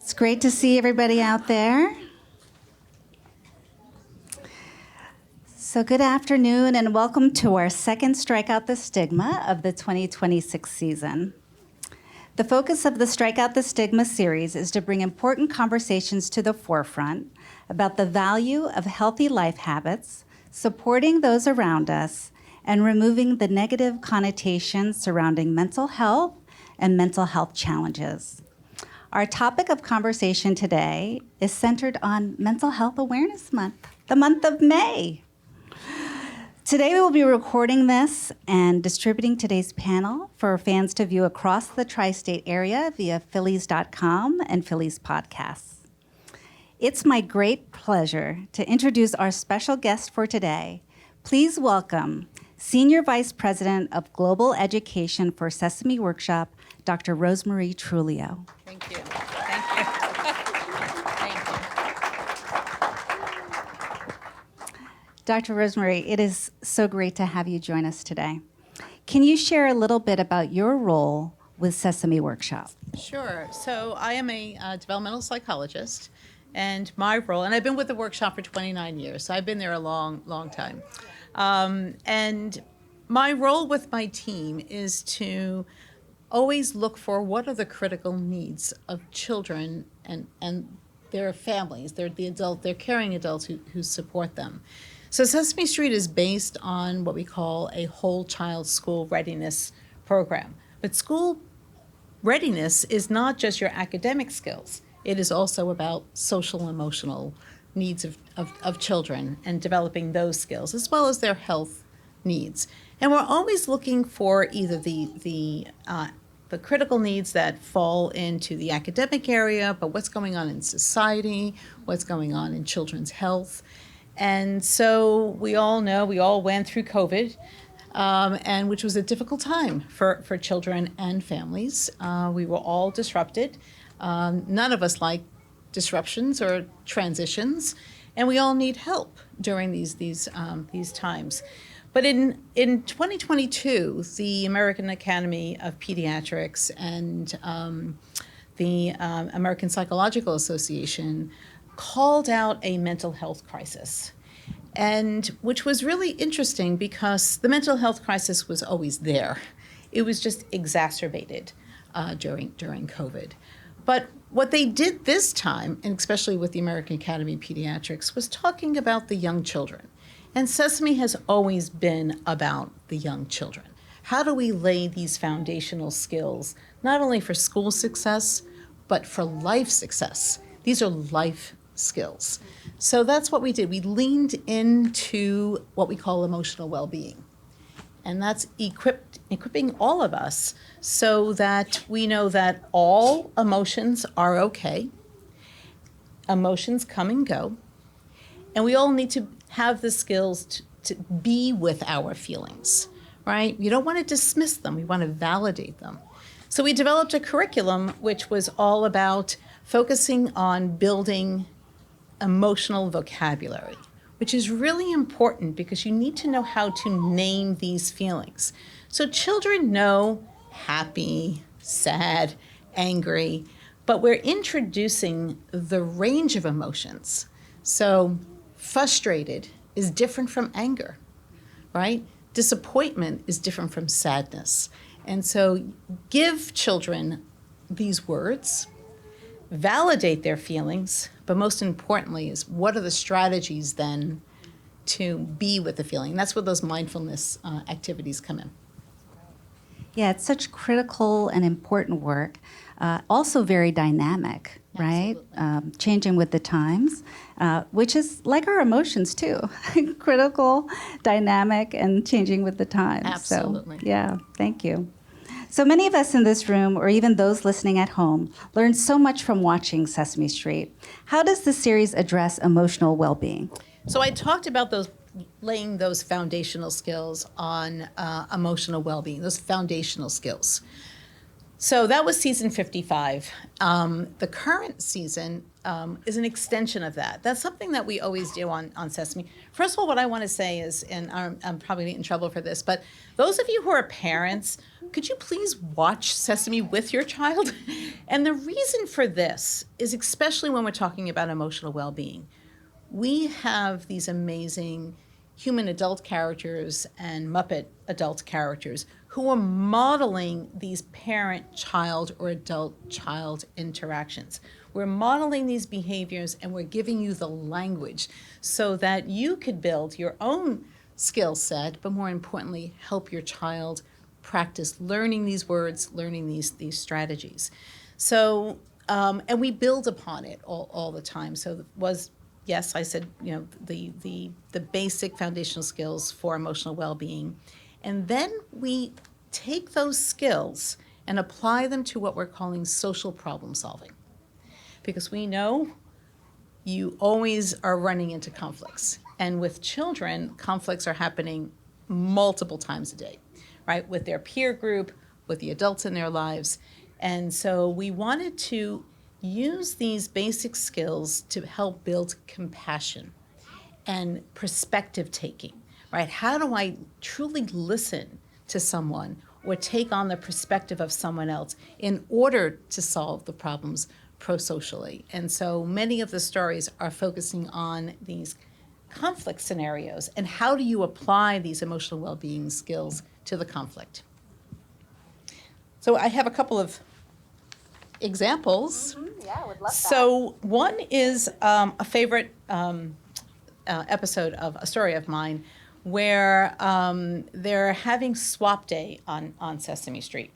It's great to see everybody out there. So good afternoon and welcome to our second Srike Out the Stigma of the 2026 season. The focus of the Srike Out the Stigma series is to bring important conversations to the forefront about the value of healthy life habits, supporting those around us, and removing the negative connotations surrounding mental health and mental health challenges. Our topic of conversation today is centered on Mental Health Awareness Month, the month of May. Today we will be recording this and distributing today's panel for fans to view across the tri-state area via Phillies.com and Phillies podcasts. It's my great pleasure to introduce our special guest for today. Please welcome Senior Vice President of Global Education for SESAME Workshop, Dr. Rosemarie Trulio. Thank you. Thank you. Thank you. Dr. Rosemarie, it is so great to have you join us today. Can you share a little bit about your role with SESAME Workshop? Sure. So I am a developmental psychologist, and my role, and I've been with the workshop for 29 years, so I've been there a long, long time. And my role with my team is to always look for what are the critical needs of children and their families, they're caring adults who support them. So Sesame Street is based on what we call a whole child school readiness program. But school readiness is not just your academic skills. It is also about social and emotional needs of children and developing those skills, as well as their health needs. And we're always looking for either the critical needs that fall into the academic area, but what's going on in society, what's going on in children's health. And so we all know, we all went through COVID, and which was a difficult time for children and families. We were all disrupted. None of us like disruptions or transitions, and we all need help during these times. But in 2022, the American Academy of Pediatrics and the American Psychological Association called out a mental health crisis, and which was really interesting because the mental health crisis was always there. It was just exacerbated during COVID. But what they did this time, and especially with the American Academy of Pediatrics, was talking about the young children. And Sesame has always been about the young children. How do we lay these foundational skills, not only for school success, but for life success? These are life skills. So that's what we did. We leaned into what we call emotional well-being. And that's equipping all of us so that we know that all emotions are okay. Emotions come and go. And we all need to have the skills to be with our feelings, right? You don't want to dismiss them. We want to validate them. So we developed a curriculum which was all about focusing on building emotional vocabulary, which is really important because you need to know how to name these feelings. So children know happy, sad, angry, but we're introducing the range of emotions. So frustrated is different from anger, right? Disappointment is different from sadness. And so give children these words, validate their feelings, but most importantly is what are the strategies then to be with the feeling? That's where those mindfulness activities come in. Yeah, it's such critical and important work, also very dynamic, right? Changing with the times, which is like our emotions too, critical, dynamic, and changing with the times. Absolutely. So, yeah, thank you. So many of us in this room, or even those listening at home, learn so much from watching Sesame Street. How does the series address emotional well-being? So I talked about laying those foundational skills on emotional well-being, those foundational skills. So that was season 55. The current season is an extension of that. That's something that we always do on Sesame. First of all, what I want to say is, and I'm probably in trouble for this, but those of you who are parents, could you please watch Sesame with your child? And the reason for this is especially when we're talking about emotional well-being. We have these amazing human adult characters and Muppet adult characters who are modeling these parent-child or adult-child interactions. We're modeling these behaviors and we're giving you the language so that you could build your own skill set, but more importantly, help your child practice learning these words, learning these strategies. So, and we build upon it all the time. So it was, yes, I said, the basic foundational skills for emotional well-being. And then we take those skills and apply them to what we're calling social problem solving. Because we know you always are running into conflicts. And with children, conflicts are happening multiple times a day, right? With their peer group, with the adults in their lives. And so we wanted to use these basic skills to help build compassion and perspective taking, right? How do I truly listen to someone or take on the perspective of someone else in order to solve the problems pro-socially? And so many of the stories are focusing on these conflict scenarios and how do you apply these emotional well-being skills to the conflict. So I have a couple of examples. Yeah, I would love that. So one is a favorite episode of a story of mine where they're having swap day on Sesame Street.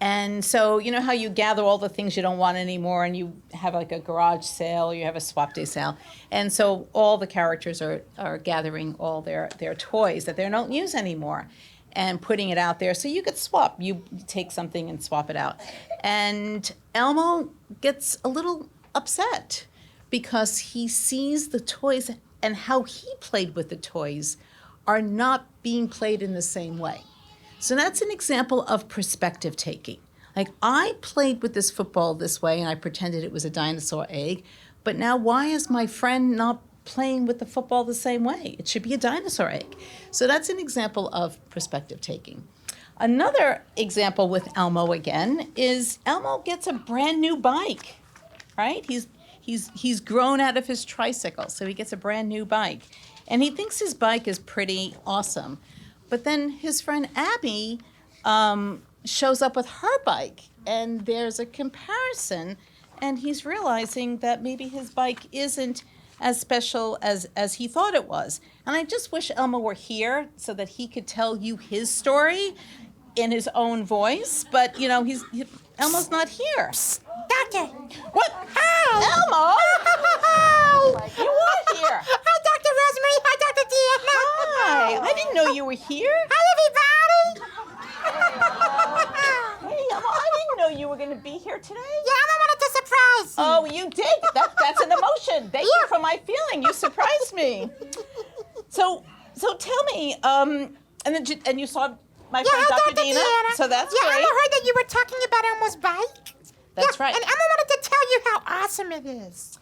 And so you know how you gather all the things you don't want anymore and you have like a garage sale, you have a swap day sale. And so all the characters are gathering all their toys that they don't use anymore and putting it out there so you could swap. You take something and swap it out. And Elmo gets a little upset because he sees the toys and how he played with the toys are not being played in the same way. So that's an example of perspective taking. Like, I played with this football this way and I pretended it was a dinosaur egg, but now why is my friend not playing with the football the same way? It should be a dinosaur egg. So that's an example of perspective taking. Another example with Elmo again is Elmo gets a brand new bike, right? He's grown out of his tricycle, so he gets a brand new bike. And he thinks his bike is pretty awesome. But then his friend Abby shows up with her bike, and there's a comparison, and he's realizing that maybe his bike isn't as special as he thought it was. And I just wish Elmo were here so that he could tell you his story in his own voice, but Elmo's not here. Doctor! What? Hi! Elmo! Hi! You are here. Hi, Dr. Rosemary. Hi, Dr. Deanna. Hi. I didn't know you were here. Hi, everybody. Hey, Elmo, I didn't know you were going to be here today. Yeah, I wanted to surprise you. Oh, you did? That's an emotion. Thank you for my feeling. You surprised me. So tell me, and you saw my friend Dr. Dina, Deanna. so that's yeah, great. Emma heard that you were talking about Elmo's bike. That's right. And Emma wanted to tell you how awesome it is.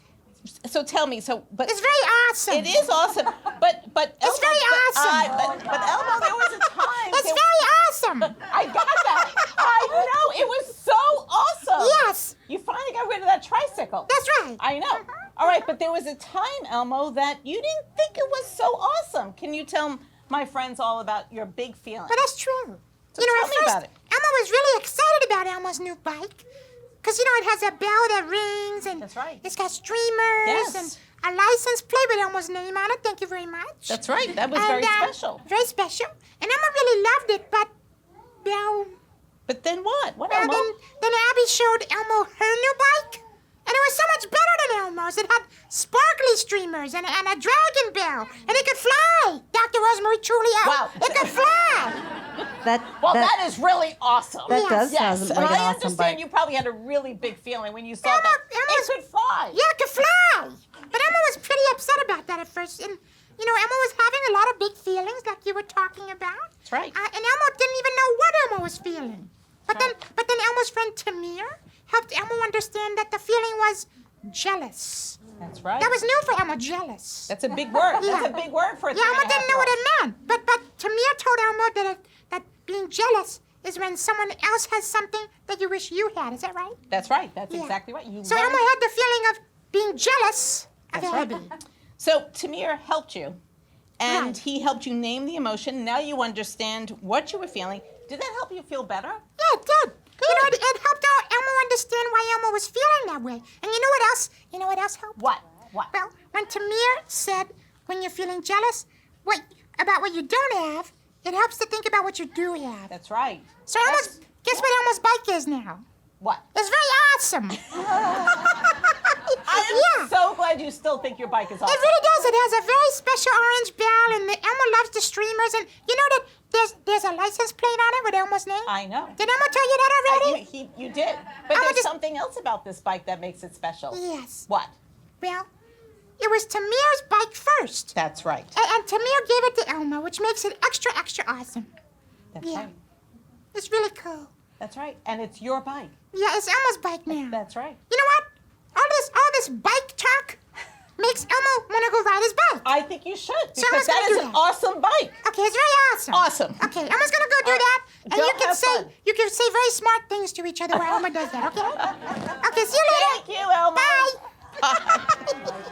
So tell me, but It's very awesome. it is awesome, but It's very awesome. But Elmo, there was a time. It's very awesome. I got that. I know, it was so awesome. Yes. You finally got rid of that tricycle. That's right. I know. All right, but there was a time, Elmo, that you didn't think it was so awesome. Can you tell my friends all about your big feeling? But that's true. So tell at me first, about it. Emma was really excited about Elmo's new bike. Because, it has a bell that rings, and That's right. It's got streamers, Yes. and a license plate with Elmo's name on it. Thank you very much. That's right. That was And, very special. Very special. And Emma really loved it, but, But then what? What, well, Elmo? then Abby showed Elmo her new bike, and it was so much better than Elmo's. It had sparkly streamers and a dragon bell, and it could fly. Dr. Rosemary truly out. Wow. It could fly. That is really awesome. That does Yes, sound and like an I awesome understand bike. you probably had a really big feeling when you saw Emma- that Emma's- it could fly. Yeah, it could fly. But Emma was pretty upset about that at first. And, Emma was having a lot of big feelings like you were talking about. That's right. And Elmo didn't even know what Elmo was feeling. But then Elmo's friend Tamir helped Elmo understand that the feeling was jealous. That's right. That was new for Elmo, jealous. That's a big word. Yeah. That's a big word for a Yeah, Elmo didn't know what three-and-a-half-year-old. it meant. But Tamir told Elmo that being jealous is when someone else has something that you wish you had. Is that right? That's right. That's Yeah. exactly right. You So learned- Elmo had the feeling of being jealous of That's right. Abby. So Tamir helped you, and Right. he helped you name the emotion. Now you understand what you were feeling. Did that help you feel better? Yeah, it did. You know, it helped Elmo understand why Elmo was feeling that way. And you know what else? You know what else helped? What? What? Well, when Tamir said, when you're feeling jealous, about what you don't have, it helps to think about what you do have. That's right. So Elmo's, guess what Elmo's bike is now? What? It's very awesome. I am Yeah. so glad you still think your bike is awesome. It really does. It has a very special orange bell, and Elmo loves the streamers. And you know that there's a license plate on it with Elmo's name? I know. Did Elmo tell you that already? You did. But I there's just- something else about this bike that makes it special. Yes. What? Well, it was Tamir's bike first. That's right. And Tamir gave it to Elmo, which makes it extra, extra awesome. That's Yeah. right. It's really cool. That's right. And it's your bike. Yeah, it's Elmo's bike now. That's right. You know what? All this bike talk makes Elmo want to go ride his bike. I think you should, So because Elmo's that gonna is do an that. awesome bike. Okay, it's very awesome. Awesome. Okay, Elmo's gonna go do that, and Go you can have say fun. very smart things to each other while Elmo does that. Okay? Okay, see you later. Thank you, Elmo. Bye.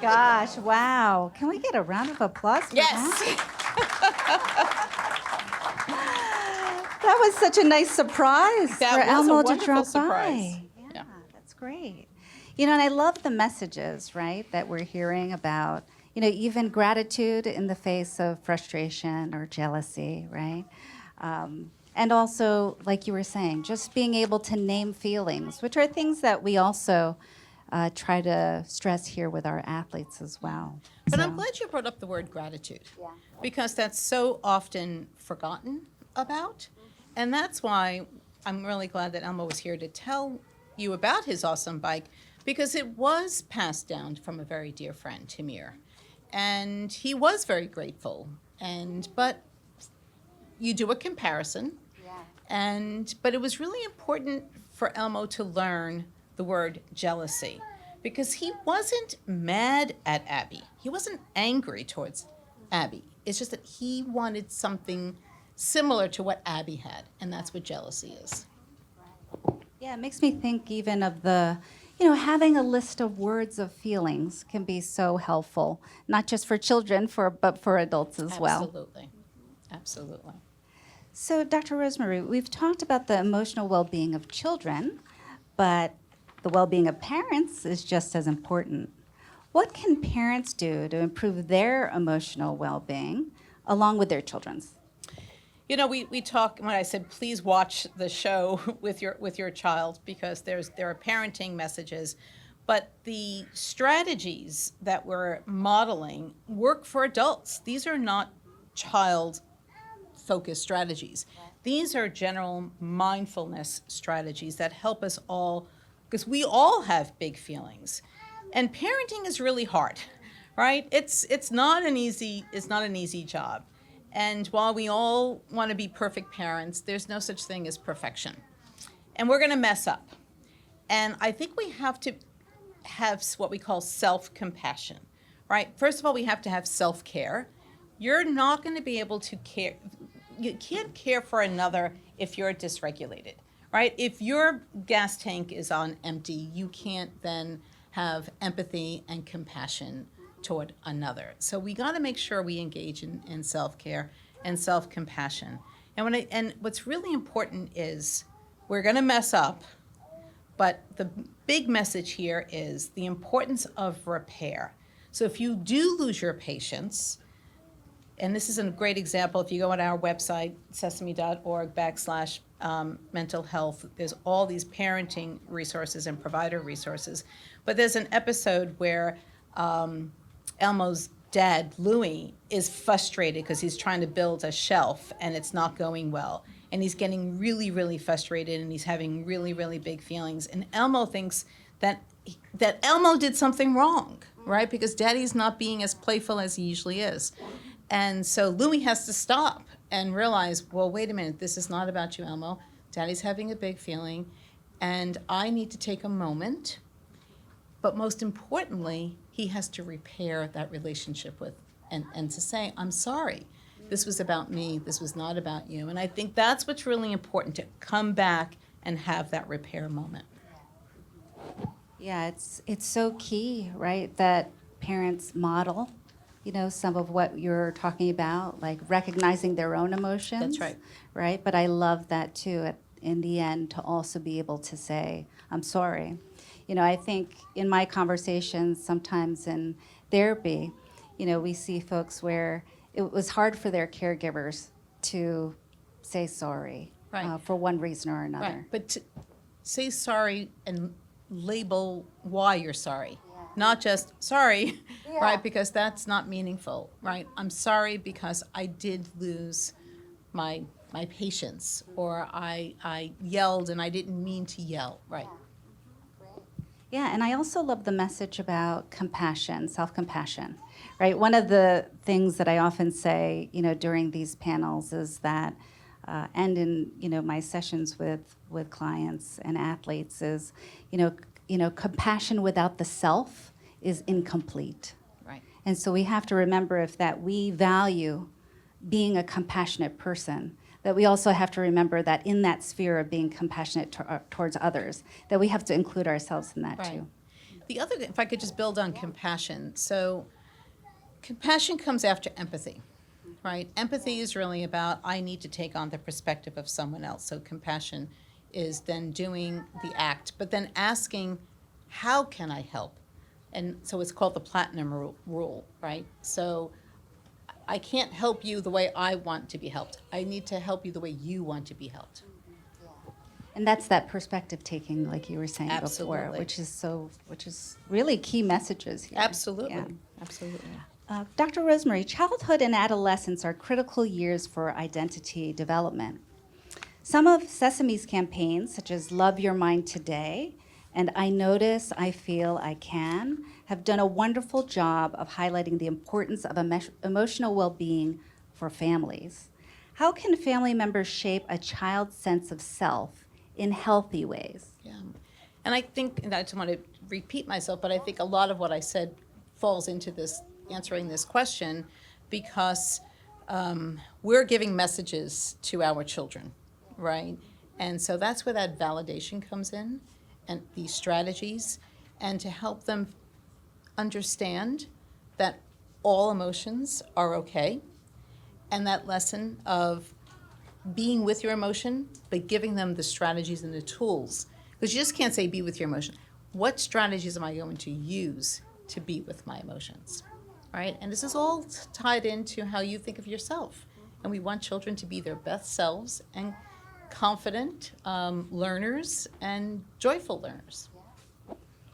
Gosh, wow. Can we get a round of applause for Yes. that? That was such a nice surprise That for was a Elmo to wonderful drop surprise. by. Yeah. That's great. You know, and I love the messages, right, that we're hearing about, you know, even gratitude in the face of frustration or jealousy, right? And also, like you were saying, just being able to name feelings, which are things that we also try to stress here with our athletes as well. But So- I'm glad you brought up the word gratitude, because that's so often forgotten about. And that's why I'm really glad that Elmo was here to tell you about his awesome bike, because it was passed down from a very dear friend, Tamir. And he was very grateful. But you do a comparison. But it was really important for Elmo to learn the word jealousy, because he wasn't mad at Abby. He wasn't angry towards Abby. It's just that he wanted something similar to what Abby had, and that's what jealousy is. Yeah, it makes me think even of the, you know, having a list of words of feelings can be so helpful, not just for children, but for adults as well. Absolutely. Absolutely. So, Dr. Rosemary, we've talked about the emotional well-being of children, but the well-being of parents is just as important. What can parents do to improve their emotional well-being along with their children's? You know, we talk, when I said please watch the show with your child, because there are parenting messages, but the strategies that we're modeling work for adults. These are not child-focused strategies. These are general mindfulness strategies that help us all, because we all have big feelings. And parenting is really hard, right? It's not an easy job. And while we all want to be perfect parents, there's no such thing as perfection. And we're going to mess up. And I think we have to have what we call self-compassion, right? First of all, we have to have self-care. You're not going to be able to care. You can't care for another if you're dysregulated, right? If your gas tank is on empty, you can't then have empathy and compassion toward another. So we got to make sure we engage in self-care and self-compassion. And what's really important is we're going to mess up, but the big message here is the importance of repair. So if you do lose your patience, and this is a great example, if you go on our website, sesame.org/mental health, there's all these parenting resources and provider resources. But there's an episode where Elmo's dad, Louis, is frustrated because he's trying to build a shelf and it's not going well. And he's getting really, really frustrated and he's having really, really big feelings. And Elmo thinks that Elmo did something wrong, right? Because Daddy's not being as playful as he usually is. And so Louis has to stop and realize, well, wait a minute, this is not about you, Elmo. Daddy's having a big feeling, and I need to take a moment. But most importantly, he has to repair that relationship with, and to say, I'm sorry. This was about me. This was not about you. And I think that's what's really important, to come back and have that repair moment. Yeah, it's so key, right, that parents model, some of what you're talking about, like recognizing their own emotions. That's right. Right? But I love that too, in the end, to also be able to say, I'm sorry. I think in my conversations, sometimes in therapy, we see folks where it was hard for their caregivers to say sorry, Right. For one reason or another. Right. But to say sorry and label why you're sorry, not just sorry, right? Because that's not meaningful, right? I'm sorry because I did lose my patience, or I yelled and I didn't mean to yell, right? Yeah, and I also love the message about compassion, self-compassion, right? One of the things that I often say, during these panels is that, and in, my sessions with clients and athletes is, compassion without the self is incomplete. Right. And so we have to remember if that we value being a compassionate person, that we also have to remember that in that sphere of being compassionate towards others, that we have to include ourselves in that Right. too. The other, if I could just build on compassion. So compassion comes after empathy, right? Empathy is really about, I need to take on the perspective of someone else. So compassion is then doing the act, but then asking, how can I help? And so it's called the platinum rule, right? So I can't help you the way I want to be helped. I need to help you the way you want to be helped. And that's that perspective taking, like you were saying Absolutely. before, which is really key messages here. Absolutely. Yeah. Absolutely. Dr. Rosemary, childhood and adolescence are critical years for identity development. Some of SESAME's campaigns, such as Love Your Mind Today and I Notice, I Feel, I Can, have done a wonderful job of highlighting the importance of emotional well-being for families. How can family members shape a child's sense of self in healthy ways? Yeah. And I think, and I just want to repeat myself, but I think a lot of what I said falls into this, answering this question, because we're giving messages to our children, right? And so that's where that validation comes in, and these strategies, and to help them understand that all emotions are okay, and that lesson of being with your emotion, but giving them the strategies and the tools. Because you just can't say be with your emotion. What strategies am I going to use to be with my emotions, right? And this is all tied into how you think of yourself. And we want children to be their best selves and confident learners and joyful learners.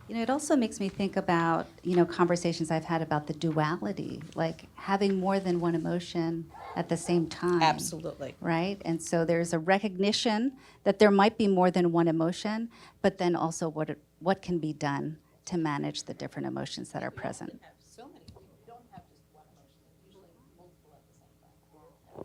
It also makes me think about, conversations I've had about the duality, like having more than one emotion at the same time. Absolutely. Right? And so there's a recognition that there might be more than one emotion, but then also what can be done to manage the different emotions that are present. So many. You don't have just one emotion, usually multiple at the same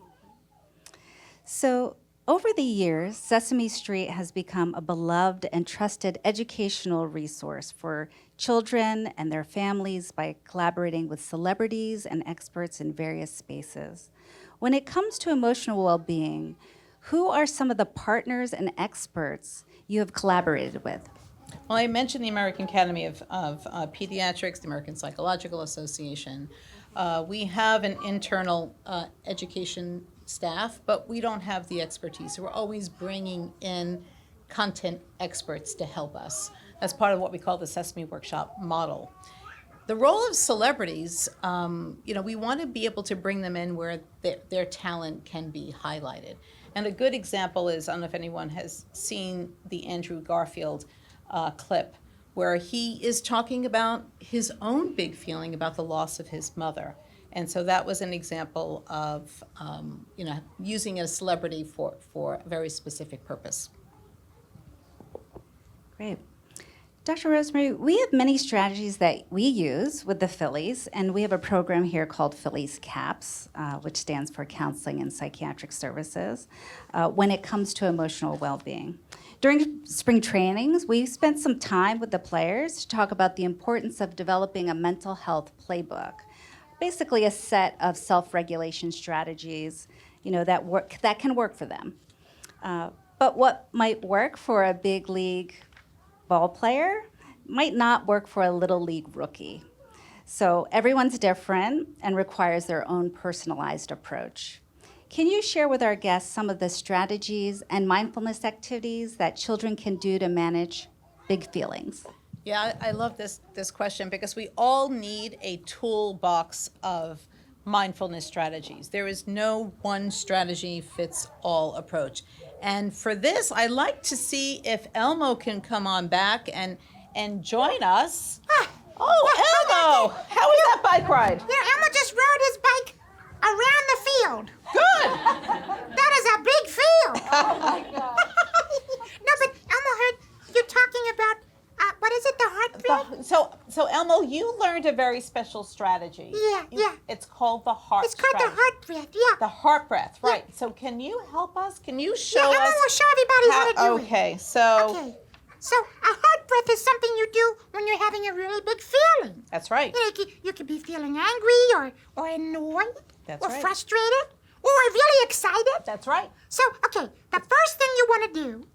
time. So over the years, Sesame Street has become a beloved and trusted educational resource for children and their families by collaborating with celebrities and experts in various spaces. When it comes to emotional well-being, who are some of the partners and experts you have collaborated with? Well, I mentioned the American Academy of Pediatrics, the American Psychological Association. We have an internal education staff, but we don't have the expertise. So we're always bringing in content experts to help us. That's part of what we call the Sesame Workshop model. The role of celebrities, we want to be able to bring them in where their talent can be highlighted. And a good example is, I don't know if anyone has seen the Andrew Garfield clip, where he is talking about his own big feeling about the loss of his mother. And so that was an example of, using a celebrity for a very specific purpose. Great. Dr. Rosemary, we have many strategies that we use with the Phillies, and we have a program here called Phillies CAPS, which stands for Counseling and Psychiatric Services, when it comes to emotional well-being. During spring trainings, we spent some time with the players to talk about the importance of developing a mental health playbook, basically a set of self-regulation strategies, that can work for them. But what might work for a big league ball player might not work for a little league rookie. So everyone's different and requires their own personalized approach. Can you share with our guests some of the strategies and mindfulness activities that children can do to manage big feelings? Yeah, I love this question because we all need a toolbox of mindfulness strategies. There is no one strategy fits all approach. And for this, I like to see if Elmo can come on back and join us. Oh, Elmo! How was that bike ride? Yeah, Elmo just rode his bike around the field. Good! That is a big field. Oh my God. No, but Elmo heard you talking about, what is it, the heart breath? So Elmo, you learned a very special strategy. Yeah. It's called the heart It's called strategy. the heart breath, yeah. The heart breath, right. So can you help us? Can you show Elmo us? will show everybody how to do it. Okay, so Okay. So a heart breath is something you do when you're having a really big feeling. that's right. You could be feeling angry or annoyed That's or right. frustrated or really excited. That's right. So, okay, the first thing you want to do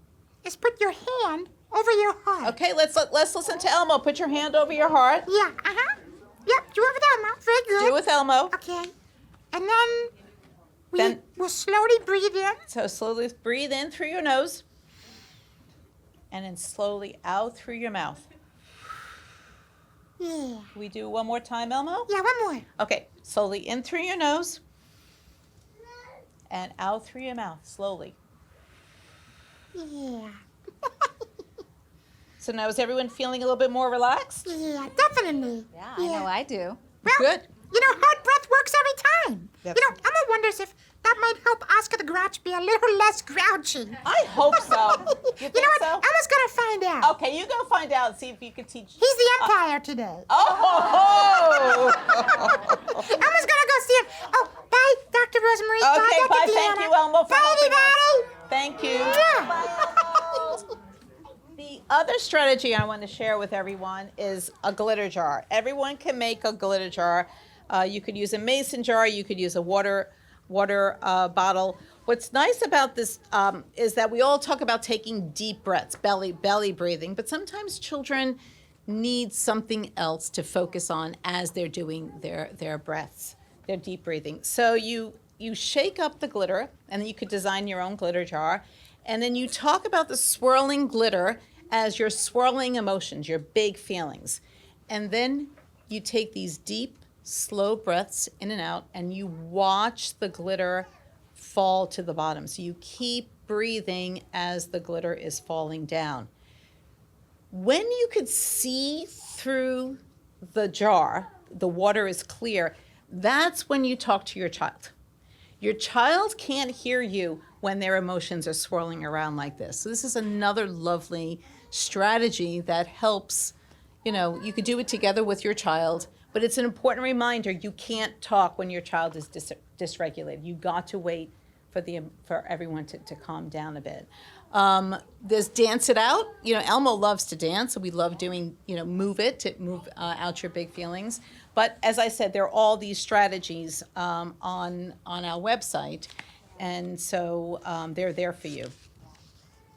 is put your hand over your heart. Okay, let's listen to Elmo. Put your hand over your heart. Yeah, Yep, do it with Elmo. Very good. Do it with Elmo. Okay. And then we'll slowly breathe in. So slowly breathe in through your nose. And then slowly out through your mouth. Yeah. We do one more time, Elmo? Yeah, one more. Okay, slowly in through your nose. And out through your mouth, slowly. Yeah. So now is everyone feeling a little bit more relaxed? Yeah, definitely. Yeah, I know I do. Well, Good. Heart breath works every time. That's- Emma wonders if that might help Oscar the Grouch be a little less grouchy. I hope so. You think what? so? Emma's gonna find out. Okay, you go find out and see if you can teach. He's the umpire today. Oh! Emma's gonna go see him. Oh, bye, Dr. Rosemary. Okay, Dr. bye. Deanna. Thank you, Elmo, for bye, helping us. everybody. Thank you. Yeah. The other strategy I want to share with everyone is a glitter jar. Everyone can make a glitter jar. You could use a mason jar. You could use a water bottle. What's nice about this is that we all talk about taking deep breaths, belly breathing, but sometimes children need something else to focus on as they're doing their breaths, their deep breathing. So you shake up the glitter, and then you could design your own glitter jar, and then you talk about the swirling glitter as your swirling emotions, your big feelings. And then you take these deep, slow breaths in and out, and you watch the glitter fall to the bottom. So you keep breathing as the glitter is falling down. When you could see through the jar, the water is clear, that's when you talk to your child. Your child can't hear you when their emotions are swirling around like this. So this is another lovely strategy that helps, you could do it together with your child, but it's an important reminder you can't talk when your child is dysregulated. You got to wait for everyone to calm down a bit. There's dance it out. Elmo loves to dance, so we love doing, move out your big feelings. But as I said, there are all these strategies on our website, and so they're there for you.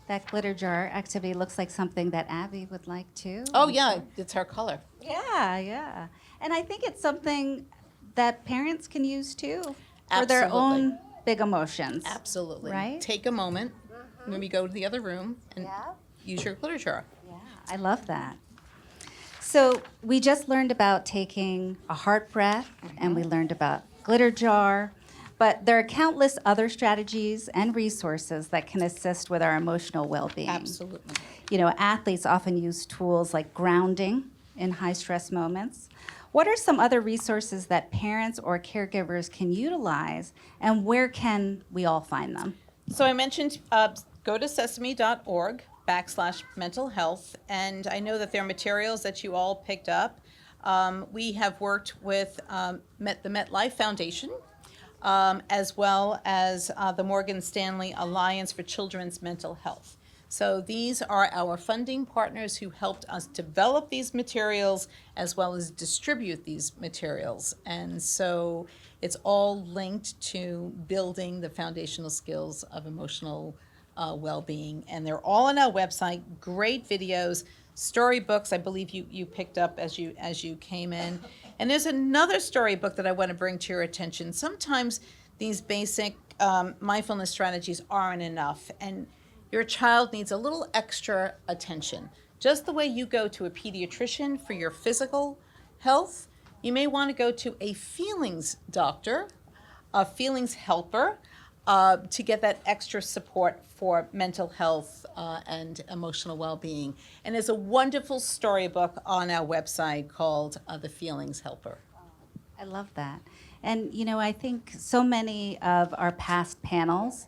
That glitter jar activity looks like something that Abby would like too. Oh yeah, it's her color. Yeah. And I think it's something that parents can use too for their Absolutely. own big emotions. Absolutely. Right? Take a moment when we go to the other room and Yeah. use your glitter jar. Yeah, I love that. So we just learned about taking a heart breath, and we learned about glitter jar, but there are countless other strategies and resources that can assist with our emotional well-being. Absolutely. Athletes often use tools like grounding in high-stress moments. What are some other resources that parents or caregivers can utilize, and where can we all find them? So I mentioned go to sesame.org /mental health. And I know that there are materials that you all picked up. We have worked with the MetLife Foundation, as well as the Morgan Stanley Alliance for Children's Mental Health. So these are our funding partners who helped us develop these materials as well as distribute these materials. And so it's all linked to building the foundational skills of emotional well-being. And they're all on our website, great videos, storybooks I believe you picked up as you came in. And there's another storybook that I want to bring to your attention. Sometimes these basic mindfulness strategies aren't enough, and your child needs a little extra attention. Just the way you go to a pediatrician for your physical health, you may want to go to a feelings doctor, a feelings helper, to get that extra support for mental health and emotional well-being. And there's a wonderful storybook on our website called The Feelings Helper. I love that. And, you know, I think so many of our past panels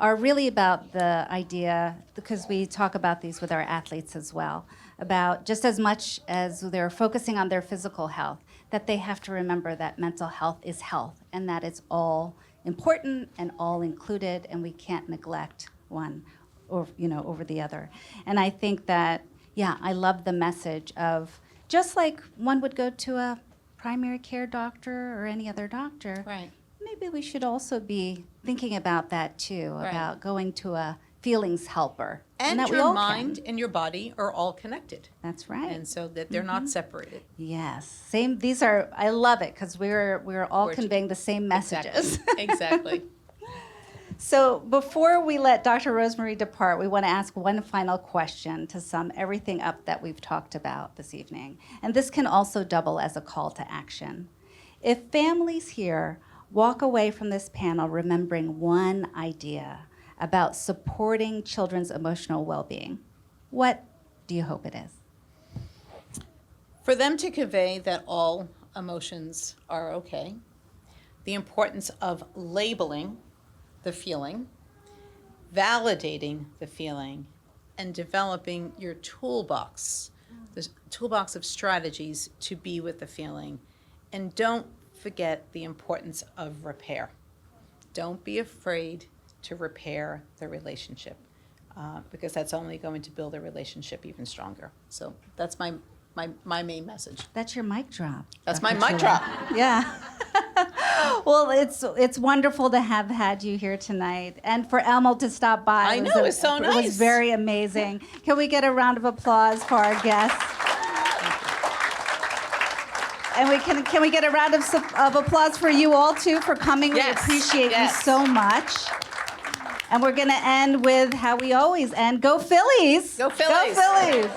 are really about the idea, because we talk about these with our athletes as well, about just as much as they're focusing on their physical health, that they have to remember that mental health is health, and that it's all important and all included, and we can't neglect one or, you know, over the other. And I think that, yeah, I love the message of just like one would go to a primary care doctor or any other doctor, Right. maybe we should also be thinking about that too, Right. about going to a feelings helper. And that we your all mind can. and your body are all connected. That's right. And so that they're not separated. Yes. Same. These are. I love it because we're all We're- conveying the same messages. Exactly. So before we let Dr. Rosemary depart, we want to ask one final question to sum everything up that we've talked about this evening. And this can also double as a call to action. If families here walk away from this panel remembering one idea about supporting children's emotional well-being, what do you hope it is? For them to convey that all emotions are okay, the importance of labeling the feeling, validating the feeling, and developing your toolbox, the toolbox of strategies to be with the feeling. And don't forget the importance of repair. Don't be afraid to repair the relationship, because that's only going to build a relationship even stronger. So that's my main message. That's your mic drop. That's my Dr. mic Chula. drop. Yeah. Well, it's wonderful to have had you here tonight, and for Elmo to stop by. I know, it was so It nice. was very amazing. Can we get a round of applause for our guests? And can we get a round of applause for you all too for coming? Yes, We appreciate yes. you so much. And we're going to end with how we always end. Go Phillies! Go Phillies! Go Phillies!